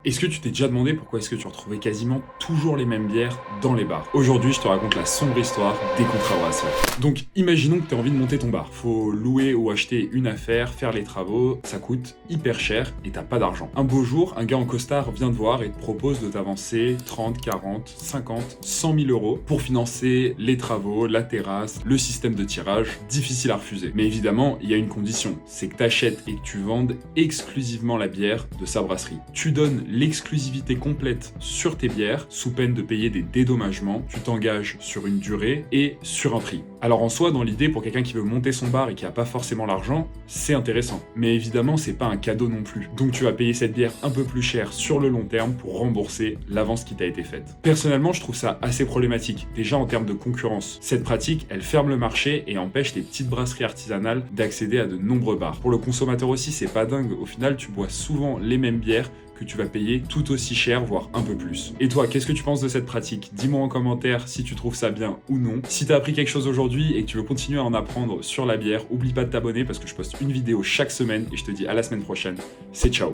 Est-ce que tu t'es déjà demandé pourquoi est-ce que tu retrouvais quasiment toujours les mêmes bières dans les bars? Aujourd'hui, je te raconte la sombre histoire des contrebrasseurs. Donc, imaginons que tu as envie de monter ton bar. Faut louer ou acheter une affaire, faire les travaux, ça coûte hyper cher et t'as pas d'argent. Un beau jour, un gars en costard vient te voir et te propose de t'avancer 30, 40, 50, 100 000 euros pour financer les travaux, la terrasse, le système de tirage. Difficile à refuser. Mais évidemment, il y a une condition, c'est que tu achètes et que tu vendes exclusivement la bière de sa brasserie. Tu donnes l'exclusivité complète sur tes bières, sous peine de payer des dédommagements, tu t'engages sur une durée et sur un prix. Alors en soi, dans l'idée, pour quelqu'un qui veut monter son bar et qui n'a pas forcément l'argent, c'est intéressant. Mais évidemment, c'est pas un cadeau non plus. Donc tu vas payer cette bière un peu plus cher sur le long terme pour rembourser l'avance qui t'a été faite. Personnellement, je trouve ça assez problématique, déjà en termes de concurrence. Cette pratique, elle ferme le marché et empêche les petites brasseries artisanales d'accéder à de nombreux bars. Pour le consommateur aussi, c'est pas dingue. Au final, tu bois souvent les mêmes bières que tu vas payer tout aussi cher, voire un peu plus. Et toi, qu'est-ce que tu penses de cette pratique? Dis-moi en commentaire si tu trouves ça bien ou non. Si t'as appris quelque chose aujourd'hui et que tu veux continuer à en apprendre sur la bière, oublie pas de t'abonner parce que je poste une vidéo chaque semaine et je te dis à la semaine prochaine. C'est ciao!